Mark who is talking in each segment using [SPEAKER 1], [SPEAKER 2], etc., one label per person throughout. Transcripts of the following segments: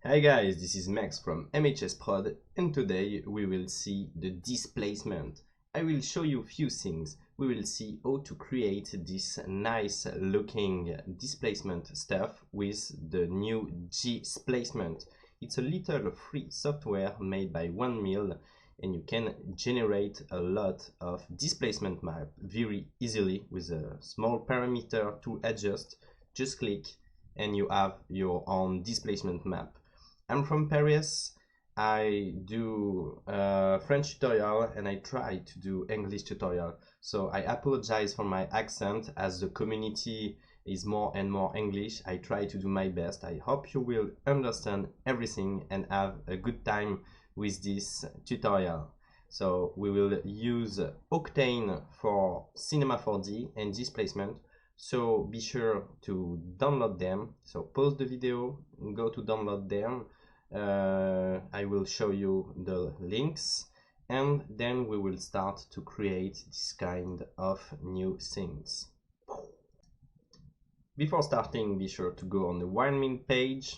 [SPEAKER 1] Hi guys, this is Max from MHSprod, and today we will see the displacement. I will show you a few things. We will see how to create this nice looking displacement stuff with the new Jsplacement. It's a little free software made by 1mil, and you can generate a lot of displacement map very easily with a small parameter to adjust. Just click and you have your own displacement map. I'm from Paris. I do French tutorial and I try to do English tutorial. So I apologize for my accent as the community is more and more English. I try to do my best. I hope you will understand everything and have a good time with this tutorial. So we will use Octane for Cinema 4D and Displacement. So be sure to download them. So pause the video, go to download them. I will show you the links and then we will start to create this kind of new things. Before starting, be sure to go on the 1mil page,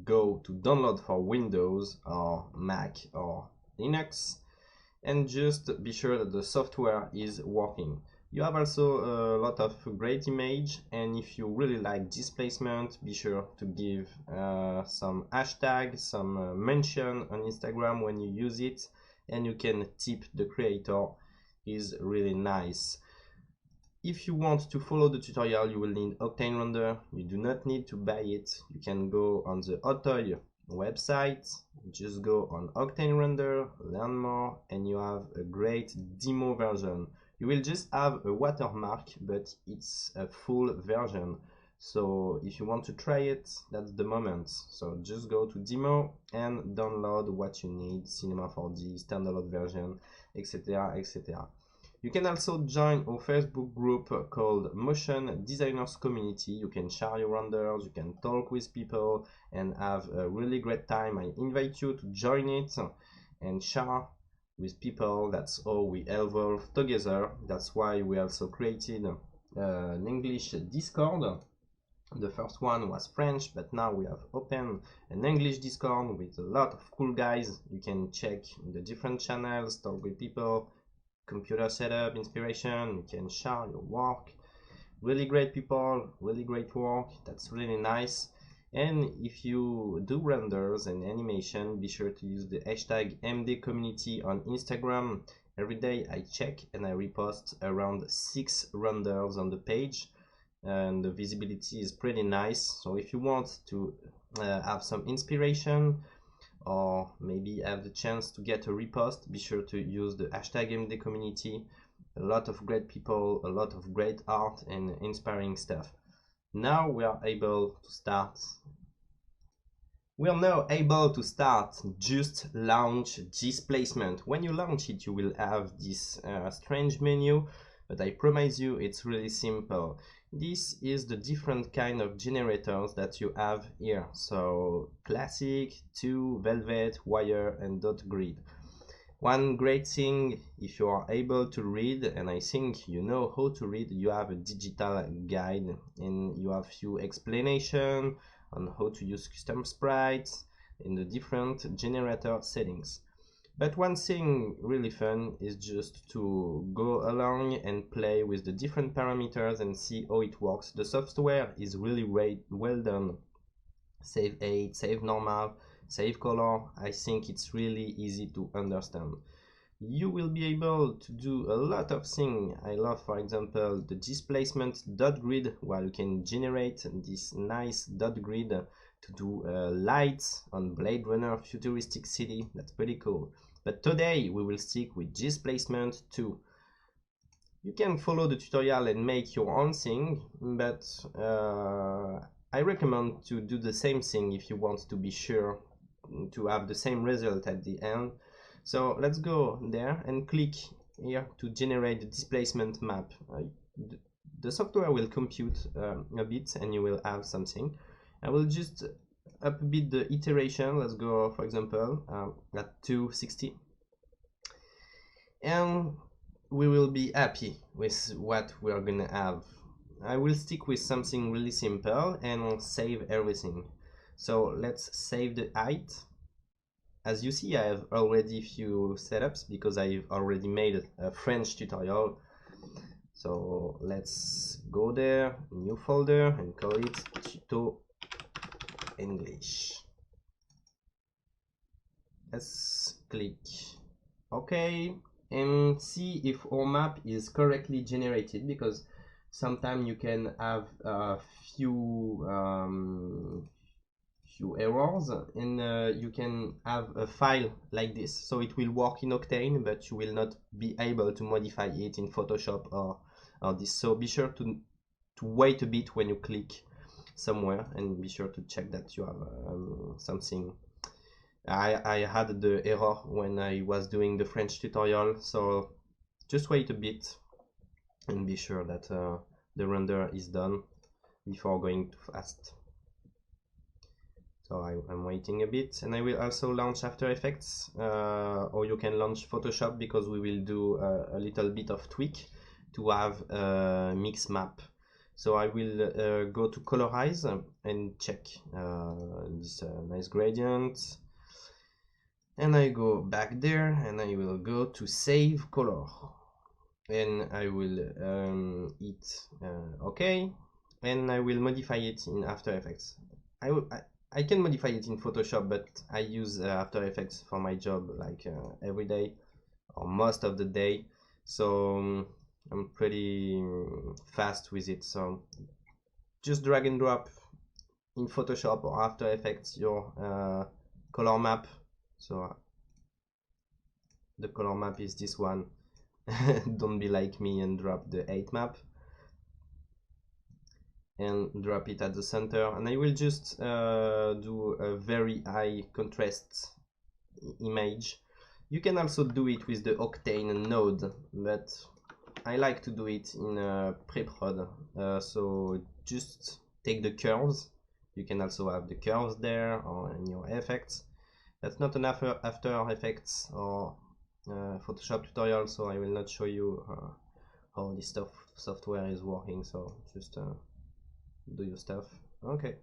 [SPEAKER 1] go to download for Windows or Mac or Linux, and just be sure that the software is working. You have also a lot of great image, and if you really like displacement, be sure to give some hashtag, some mention on Instagram when you use it, and you can tip the creator. Is really nice. If you want to follow the tutorial, you will need Octane Render. You do not need to buy it. You can go on the Otoy website, just go on Octane Render, learn more, and you have a great demo version. You will just have a watermark, but it's a full version. So if you want to try it, that's the moment. So just go to demo and download what you need, Cinema 4D, standard version, etc, etc. You can also join our Facebook group called Motion Designers Community. You can share your renders, you can talk with people and have a really great time. I invite you to join it and share with people. That's how we evolve together. That's why we also created an English Discord. The first one was French, but now we have opened an English Discord with a lot of cool guys. You can check the different channels, talk with people, computer setup, inspiration, you can share your work. Really great people, really great work, that's really nice. And if you do renders and animation, be sure to use the hashtag #MDCommunity on Instagram. Every day I check and I repost around 6 renders on the page, and the visibility is pretty nice. So if you want to have some inspiration or maybe have the chance to get a repost, be sure to use the hashtag #MDCommunity. A lot of great people, a lot of great art and inspiring stuff. Now we are able to start. We are now able to start just launch Jsplacement. When you launch it, you will have this strange menu, but I promise you it's really simple. This is the different kind of generators that you have here. So classic, 2, velvet, wire and dot grid. One great thing, if you are able to read, and I think you know how to read, you have a digital guide and you have few explanation on how to use custom sprites in the different generator settings. But one thing really fun is just to go along and play with the different parameters and see how it works. The software is really well done. Save 8, save normal, save color. I think it's really easy to understand. You will be able to do a lot of things. I love, for example, the displacement dot grid, where you can generate this nice dot grid to do lights on Blade Runner futuristic city. That's pretty cool. But today we will stick with Jsplacement 2. You can follow the tutorial and make your own thing, but I recommend to do the same thing if you want to be sure to have the same result at the end. So let's go there and click here to generate the displacement map. The software will compute a bit and you will have something. I will just up a bit the iteration. Let's go, for example, at 260. And we will be happy with what we are gonna have. I will stick with something really simple and save everything. So let's save the height. As you see, I have already few setups because I've already made a French tutorial. So let's go there, new folder, and call it Tuto English. Let's click OK and see if our map is correctly generated, because sometimes you can have a few errors, and you can have a file like this. So it will work in Octane, but you will not be able to modify it in Photoshop or this. So be sure to wait a bit when you click somewhere, and be sure to check that you have something. I had the error when I was doing the French tutorial, so just wait a bit and be sure that the render is done before going too fast. So I'm waiting a bit, and I will also launch After Effects, or you can launch Photoshop, because we will do a little bit of tweak to have a mix map. So I will go to Colorize and check this nice gradient, and I go back there, and I will go to Save Color, and I will hit OK, and I will modify it in After Effects. I can modify it in Photoshop, but I use After Effects for my job, like every day or most of the day, so I'm pretty fast with it. So just drag and drop in Photoshop or After Effects your color map. So the color map is this one. Don't be like me and drop the 8 map, and drop it at the center, and I will just do a very high contrast image. You can also do it with the Octane node, but I like to do it in pre-prod. So just take the curves. You can also have the curves there or in your effects. That's not an After Effects or Photoshop tutorial, so I will not show you how this software is working. So just do your stuff. Okay,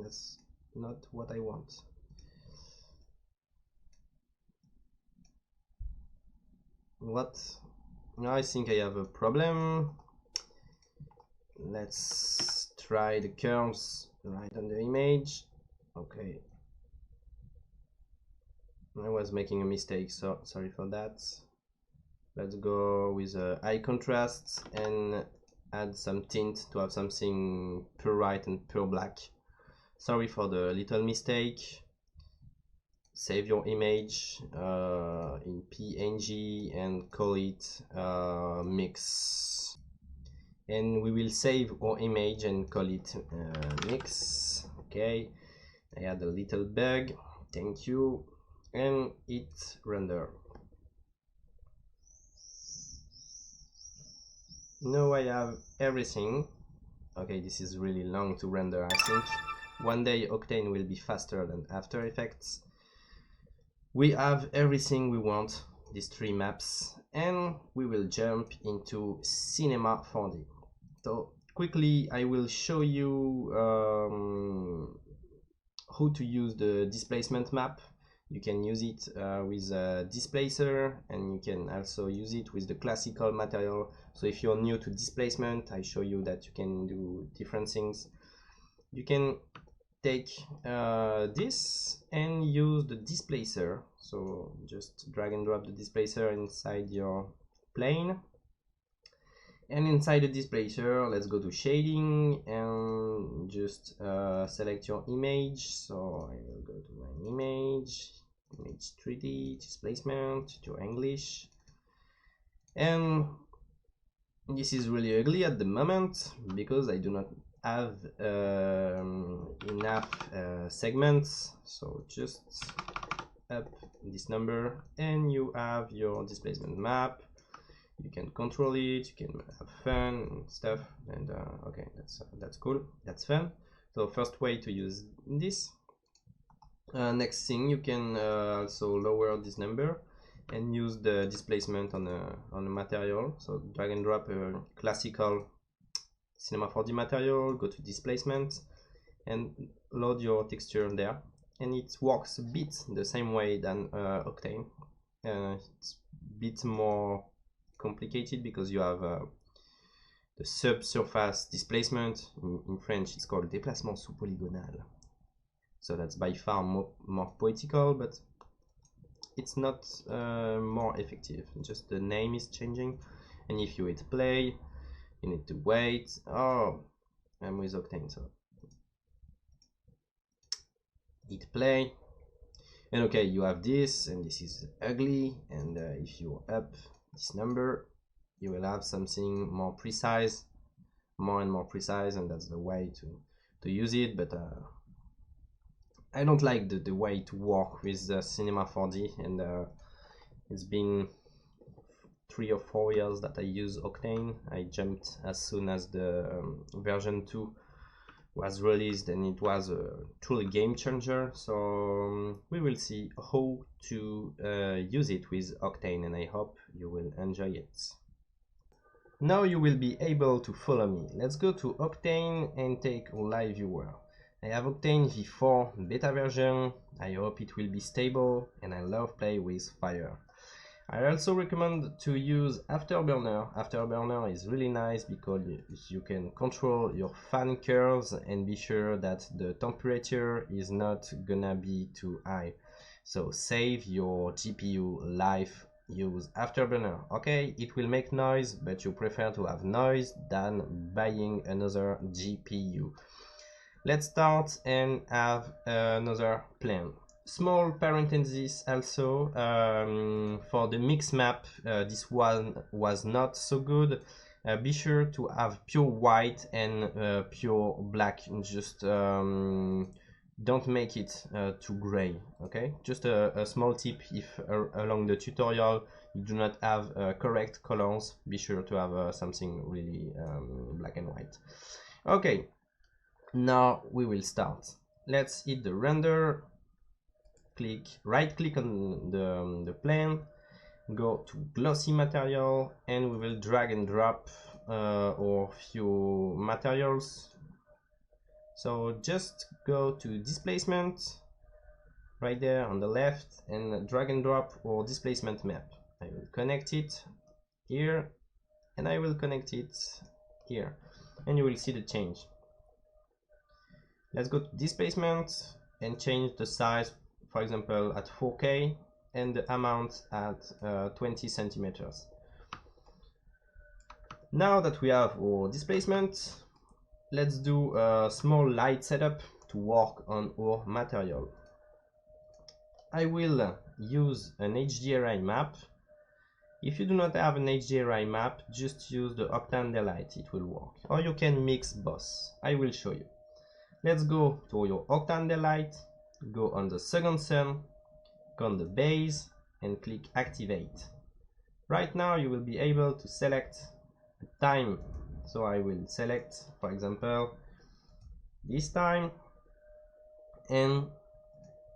[SPEAKER 1] that's not what I want. What? I think I have a problem. Let's try the curves right on the image. Okay, I was making a mistake, so sorry for that. Let's go with a high contrast and add some tint to have something pure white and pure black. Sorry for the little mistake. Save your image in PNG and call it mix. And we will save our image and call it mix. Okay, I had a little bug, thank you, and hit render. Now I have everything. Okay, this is really long to render. I think one day Octane will be faster than After Effects. We have everything we want, these 3 maps, and we will jump into Cinema 4D. So quickly I will show you how to use the displacement map. You can use it with a Displacer, and you can also use it with the classical material. So if you're new to displacement, I show you that you can do different things. You can take this and use the Displacer. So just drag and drop the Displacer inside your plane. And inside the Displacer, let's go to shading and just select your image. So I will go to my image 3D, Jsplacement, to English. And this is really ugly at the moment because I do not have enough segments. So just up this number and you have your displacement map. You can control it, you can have fun and stuff, and okay, that's cool, that's fun. So first way to use this. Next thing, you can also lower this number and use the displacement on a material. So drag and drop a classical Cinema 4D material, go to displacement, and load your texture there, and it works a bit the same way than Octane. It's a bit more complicated because you have the subsurface displacement. In French it's called déplacement sous-polygonal. So that's by far more poetical, but it's not more effective. Just the name is changing, and if you hit play, you need to wait. Oh, I'm with Octane, so hit play, and okay, you have this, and this is ugly, and if you up this number, you will have something more precise, more and more precise, and that's the way to use it. But I don't like the way to work with Cinema 4D, and it's been 3 or 4 years that I use Octane. I jumped as soon as the version 2 was released, and it was a truly game changer. So we will see how to use it with Octane, and I hope you will enjoy it. Now you will be able to follow me. Let's go to Octane and take a live viewer. I have Octane v4 beta version. I hope it will be stable, and I love play with fire. I also recommend to use Afterburner. Afterburner is really nice because you can control your fan curves and be sure that the temperature is not gonna be too high. So save your GPU life, use Afterburner. Okay, it will make noise, but you prefer to have noise than buying another GPU. Let's start and have another plan. Small parenthesis also, for the mix map, this one was not so good. Be sure to have pure white and pure black. Just don't make it too gray. Okay, just a small tip: if along the tutorial you do not have correct colors, be sure to have something really black and white. Okay, now we will start. Let's hit the render. Right click on the plane, go to glossy material, and we will drag and drop our few materials. So just go to displacement right there on the left and drag and drop our displacement map. I will connect it here, and I will connect it here, and you will see the change. Let's go to displacement and change the size, for example at 4K, and the amount at 20 centimeters. Now that we have our displacement, let's do a small light setup to work on our material. I will use an HDRI map. If you do not have an HDRI map, just use the Octane Daylight, it will work. Or you can mix both. I will show you. Let's go to your Octane Daylight, go on the second sun, go on the base, and click activate. Right now you will be able to select a time. So I will select, for example, this time, and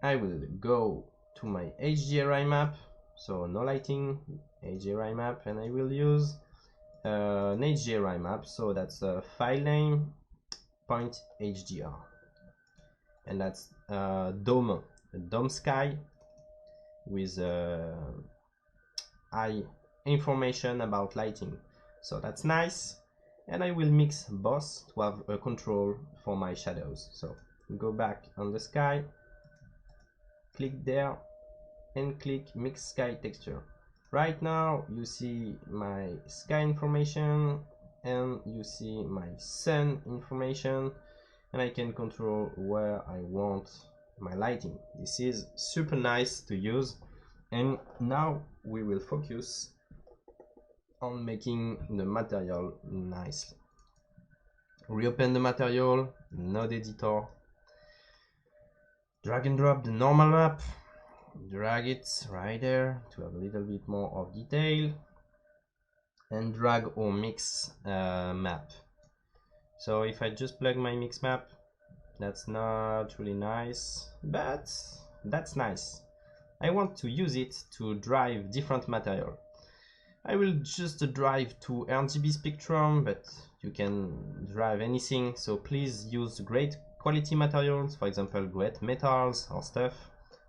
[SPEAKER 1] I will go to my HDRI map. So no lighting, HDRI map, and I will use an HDRI map. So that's a file name, point HDR, and that's a dome sky with high information about lighting. So that's nice, and I will mix both to have a control for my shadows. So go back on the sky, click there, and click mix sky texture. Right now you see my sky information and you see my sun information, and I can control where I want my lighting. This is super nice to use, and now we will focus on making the material nicely. Reopen the material, node editor, drag and drop the normal map, drag it right there to have a little bit more of detail, and drag our mix map. So if I just plug my mix map, that's not really nice, but that's nice. I want to use it to drive different material. I will just drive to RGB spectrum, but you can drive anything, so please use great quality materials, for example great metals or stuff.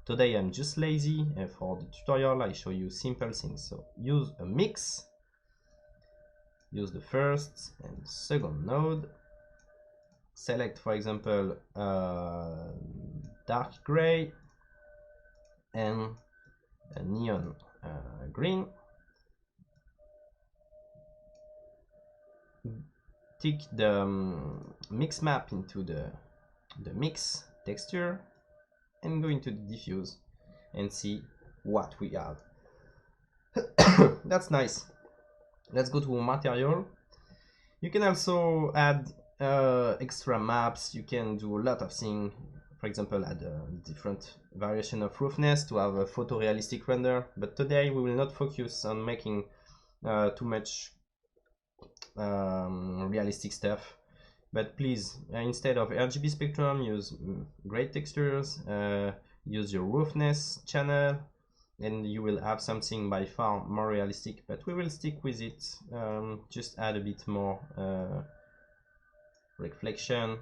[SPEAKER 1] Today I'm just lazy, and for the tutorial I show you simple things. So use a mix, use the first and second node, select for example dark gray and a neon green, tick the mix map into the mix texture and go into the diffuse and see what we have. That's nice. Let's go to material. You can also add extra maps. You can do a lot of things. For example, add a different variation of roughness to have a photorealistic render. But today we will not focus on making too much realistic stuff. But please, instead of RGB spectrum, use great textures, use your roughness channel, and you will have something by far more realistic. But we will stick with it, just add a bit more reflection,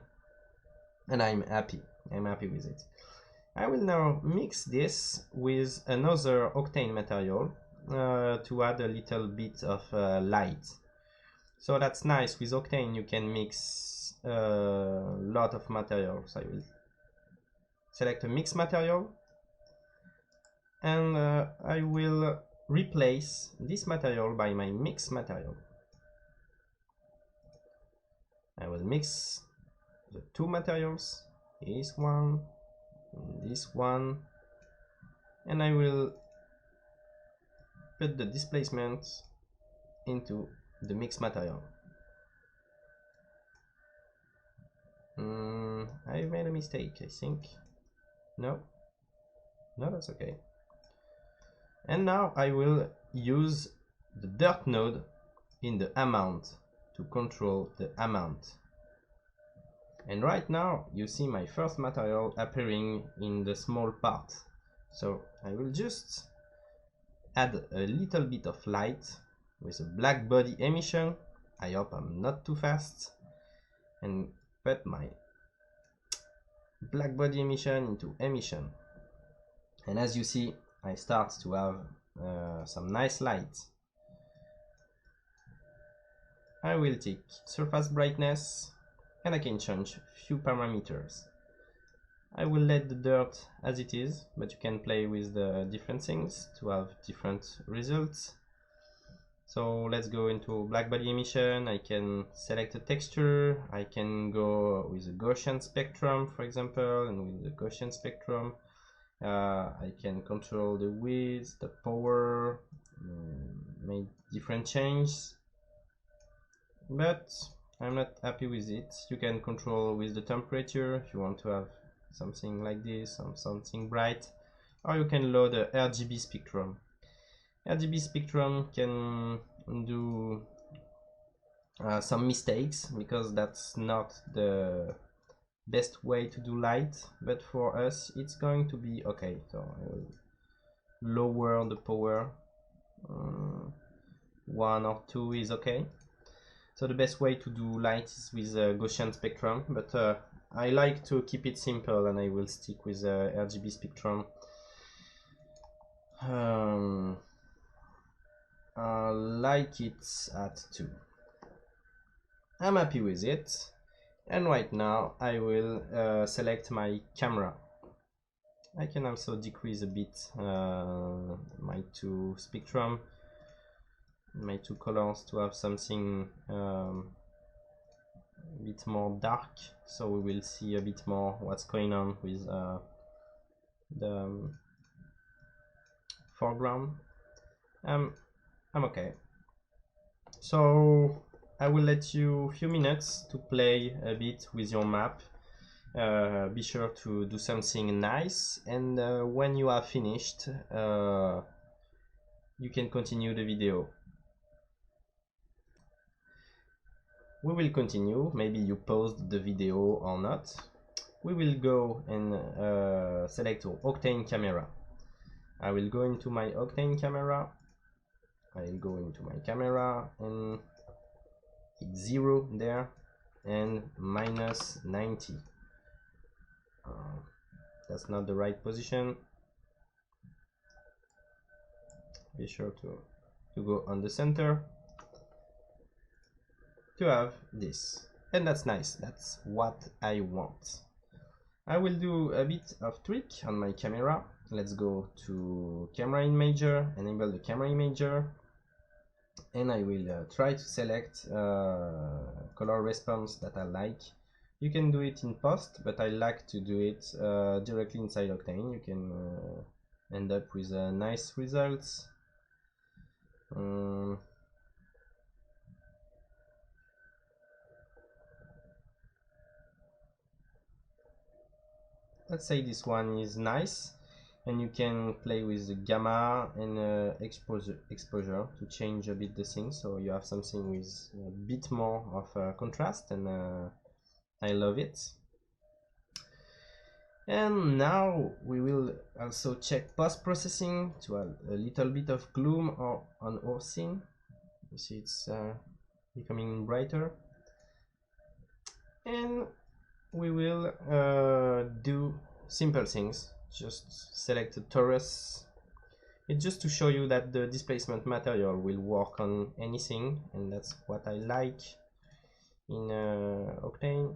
[SPEAKER 1] and I'm happy with it. I will now mix this with another Octane material to add a little bit of light. So that's nice. With Octane you can mix a lot of materials. I will select a mix material, and I will replace this material by my mix material. I will mix the two materials, this one, and I will put the displacement into the mix material. I made a mistake, I think. No, that's okay. And now I will use the dirt node in the amount to control the amount. And right now you see my first material appearing in the small part. So I will just add a little bit of light with a Blackbody Emission. I hope I'm not too fast. And put my Blackbody Emission into emission. And as you see, I start to have some nice light. I will take surface brightness, and I can change few parameters. I will let the dirt as it is, but you can play with the different things to have different results. So let's go into Blackbody Emission. I can select a texture. I can go with a Gaussian spectrum, for example, and with the Gaussian spectrum I can control the width, the power, make different changes, but I'm not happy with it. You can control with the temperature if you want to have something like this, something bright, or you can load the RGB spectrum. RGB spectrum can do some mistakes because that's not the best way to do light, but for us it's going to be okay. So I will lower the power, 1 or 2 is okay. So the best way to do light is with a Gaussian spectrum, but I like to keep it simple and I will stick with a RGB spectrum. I like it at 2. I'm happy with it. And right now I will select my camera. I can also decrease a bit my two spectrum, my two colors, to have something a bit more dark, so we will see a bit more what's going on with the foreground. I'm okay. So I will let you a few minutes to play a bit with your map. Be sure to do something nice, and when you are finished you can continue the video. We will continue. Maybe you paused the video or not. We will go and select Octane Camera. I will go into my Octane Camera. I will go into my camera and hit 0 there and -90. That's not the right position. Be sure to go on the center to have this, and that's nice. That's what I want. I will do a bit of tweak on my camera. Let's go to camera imager, enable the camera imager, and I will try to select color response that I like. You can do it in post, but I like to do it directly inside Octane. You can end up with nice results. Let's say this one is nice, and you can play with the gamma and exposure to change a bit the thing, so you have something with a bit more of contrast, and I love it. And now we will also check post-processing to have a little bit of gloom on our scene. You see it's becoming brighter, and we will do simple things. Just select a torus. It's just to show you that the displacement material will work on anything, and that's what I like in Octane.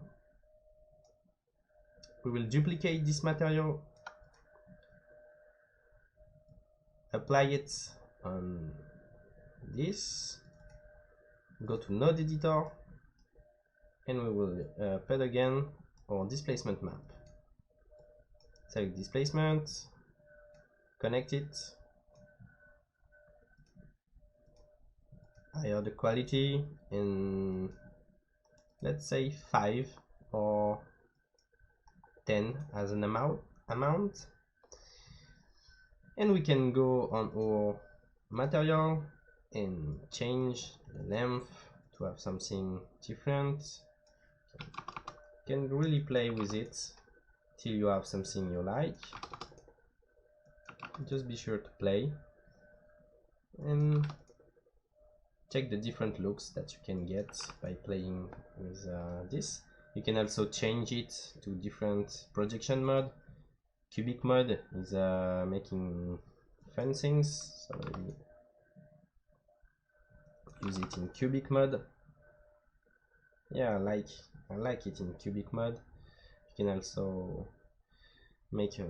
[SPEAKER 1] We will duplicate this material, apply it on this, go to node editor, and we will put again our displacement map. Select displacement, connect it, higher the quality, and let's say 5 or 10 as an amount, and we can go on our material and change the length to have something different. You can really play with it till you have something you like. Just be sure to play and check the different looks that you can get by playing with this. You can also change it to different projection mode. Cubic mode is making fun things, so maybe use it in cubic mode. Yeah, I like it in cubic mode. You can also make a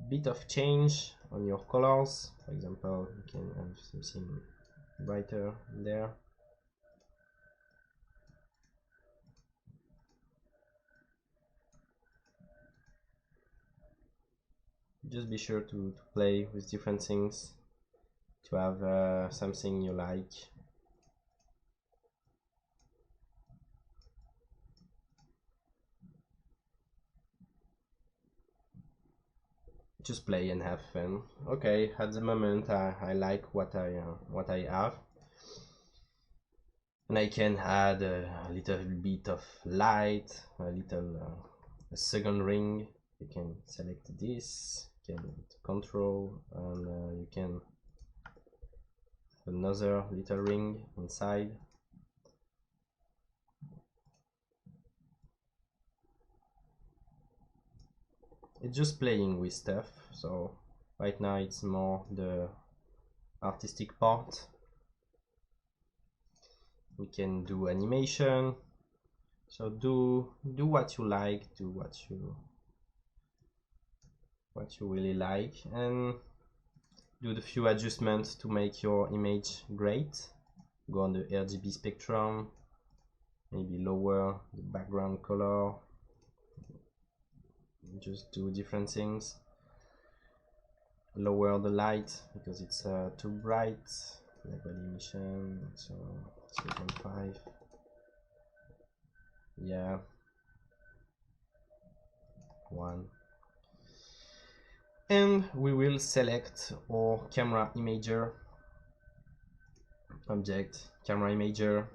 [SPEAKER 1] bit of change on your colors. For example, you can have something brighter there. Just be sure to play with different things to have something you like. Just play and have fun. Okay, at the moment I like what I have, and I can add a little bit of light, a second ring. You can select this, you can control, and you can have another little ring inside. It's just playing with stuff, so right now it's more the artistic part. We can do animation, so do what you like, do what you really like, and do the few adjustments to make your image great. Go on the RGB spectrum, maybe lower the background color, just do different things. Lower the light because it's too bright. Blackbody Emission, so 3.5. Yeah, 1. And we will select our camera imager, object, camera imager,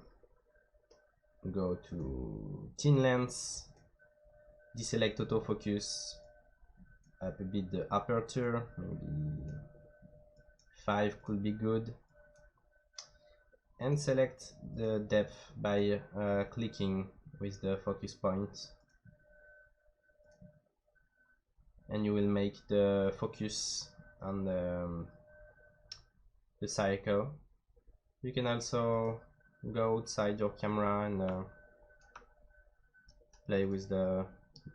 [SPEAKER 1] go to thin lens, deselect autofocus, up a bit the aperture, maybe 5 could be good, and select the depth by clicking with the focus point. and you will make the focus on the cycle. You can also go outside your camera and play with the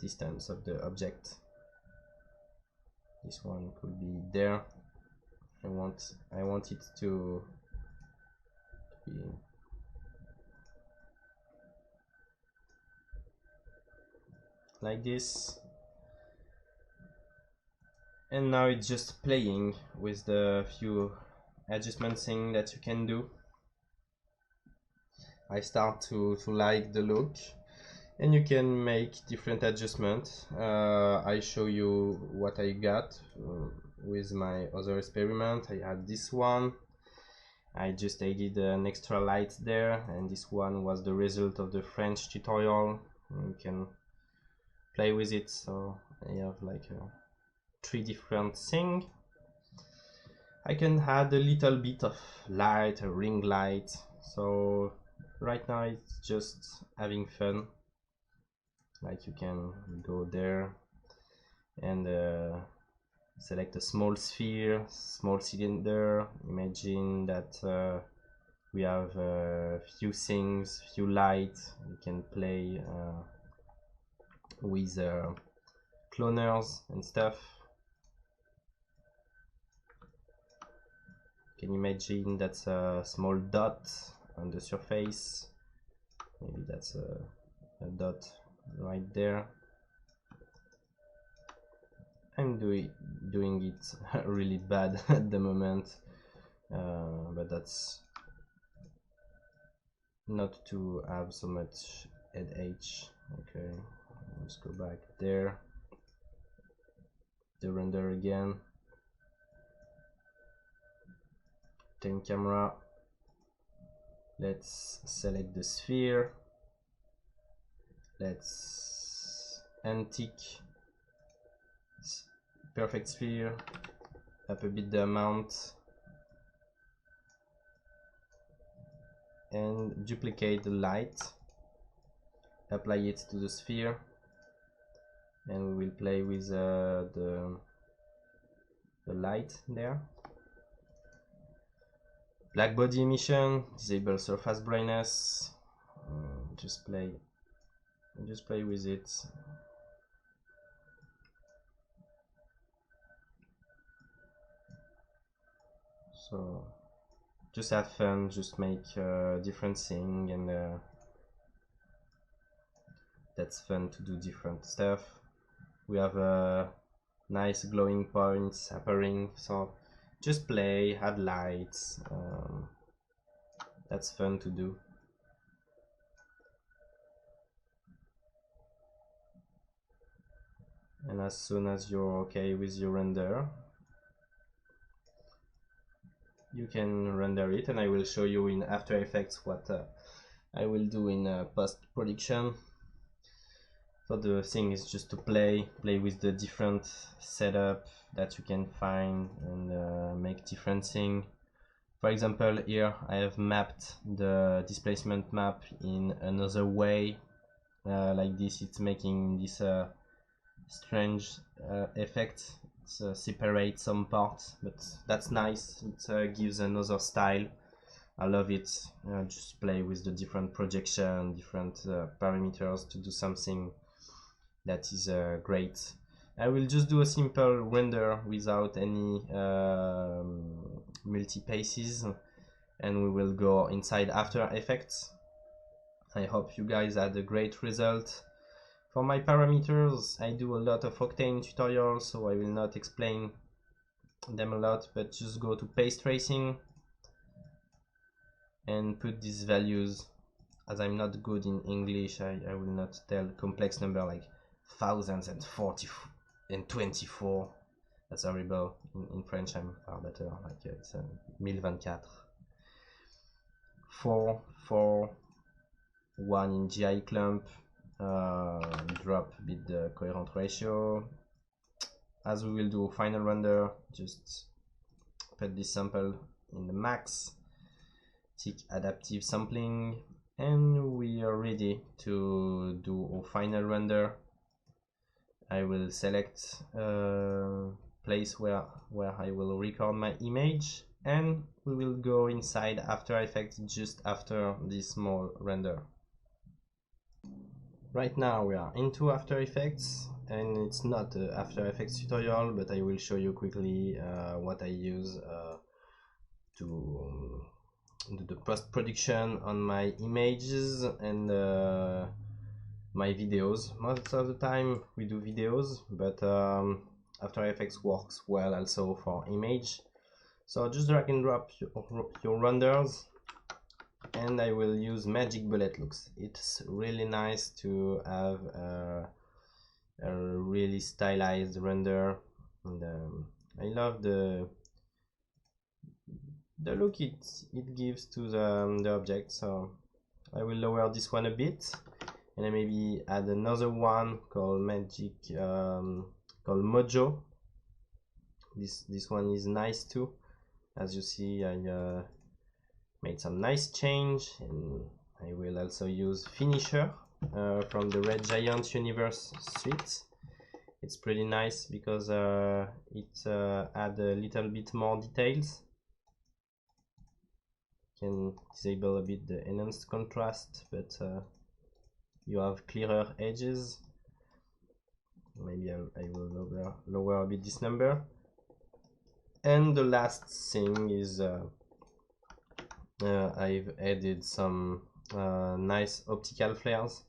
[SPEAKER 1] distance of the object. This one could be there. I want it to be like this. And now it's just playing with the few adjustment things that you can do. I start to like the look, and you can make different adjustments. I show you what I got with my other experiment. I had this one. I just added an extra light there, and this one was the result of the French tutorial. You can play with it, so I have like 3 different things. I can add a little bit of light, a ring light. So right now it's just having fun. Like you can go there and select a small sphere, small cylinder. Imagine that we have a few things, few light. You can play with cloners and stuff. You can imagine that's a small dot on the surface. Maybe that's a dot right there. I'm doing it really bad at the moment, but that's not to have so much edge. Okay, let's go back there. The render again. Octane Camera. Let's select the sphere. Let's untick perfect sphere, up a bit the amount, and duplicate the light, apply it to the sphere, and we will play with the light there. Blackbody Emission, disable surface brightness. Just play with it. So just have fun, just make different thing, and that's fun to do different stuff. We have nice glowing points appearing, so just play, add lights. That's fun to do. And as soon as you're okay with your render, you can render it, and I will show you in After Effects what I will do in post-production. So the thing is just to play with the different setup that you can find, and make different things. For example, here I have mapped the displacement map in another way, like this. It's making this strange effect. Separate some parts, but that's nice. It gives another style. I love it. Just play with the different projection, different parameters to do something that is great. I will just do a simple render without any multi-paces, and we will go inside After Effects. I hope you guys had a great result. For my parameters, I do a lot of Octane tutorials, so I will not explain them a lot, but just go to paste tracing and put these values. As I'm not good in English, I will not tell complex number like thousands and 40 and 24. That's horrible. In French I'm far better, like it's 1024. 4, 4, 1 in GI clump. Drop a bit the coherent ratio. As we will do final render, just put this sample in the max, tick adaptive sampling, and we are ready to do our final render. I will select a place where I will record my image, and we will go inside After Effects just after this small render. Right now we are into After Effects, and it's not an After Effects tutorial, but I will show you quickly what I use to do the post-production on my images and my videos. Most of the time we do videos, but After Effects works well also for image. So just drag and drop your renders, and I will use Magic Bullet Looks. It's really nice to have a really stylized render, and I love the look it gives to the object. So I will lower this one a bit, and I maybe add another one called called Mojo. This one is nice too. As you see, I made some nice change, and I will also use Finisher from the Red Giant Universe suite. It's pretty nice because it adds a little bit more details. Can disable a bit the enhanced contrast, but you have clearer edges. Maybe I will lower a bit this number. And the last thing is I've added some nice optical flares.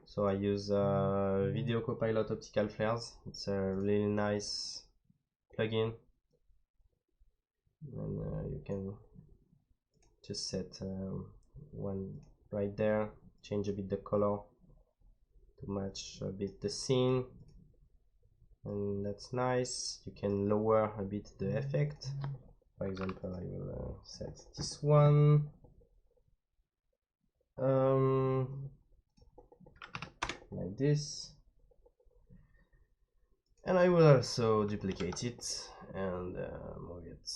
[SPEAKER 1] So I use Video Copilot Optical Flares. It's a really nice plugin, and you can just set one right there, change a bit the color to match a bit the scene, and that's nice. You can lower a bit the effect. For example, I will set this one like this, and I will also duplicate it and move it.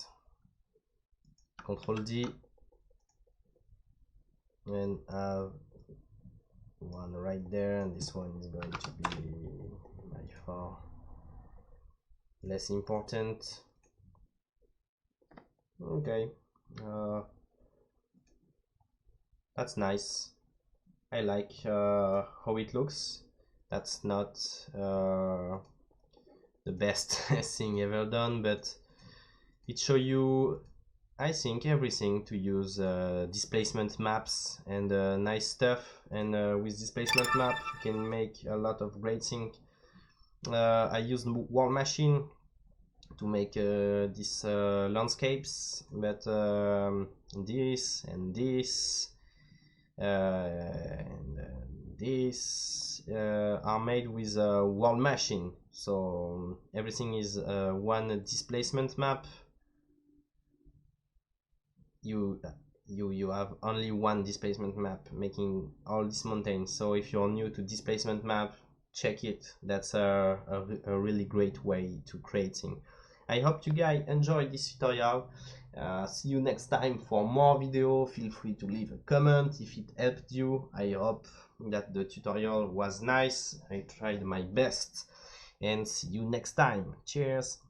[SPEAKER 1] Ctrl D, and have one right there, and this one is going to be by far less important. Okay, that's nice. I like how it looks. That's not the best thing ever done, but it shows you, I think, everything to use displacement maps and nice stuff. And with displacement map you can make a lot of great things. I used World Machine to make these landscapes, but this and this and this are made with World Machine. So everything is one displacement map. You have only one displacement map making all these mountains. So if you're new to displacement map, check it. That's a really great way to create things. I hope you guys enjoyed this tutorial. See you next time for more video. Feel free to leave a comment if it helped you. I hope that the tutorial was nice. I tried my best, and see you next time. Cheers.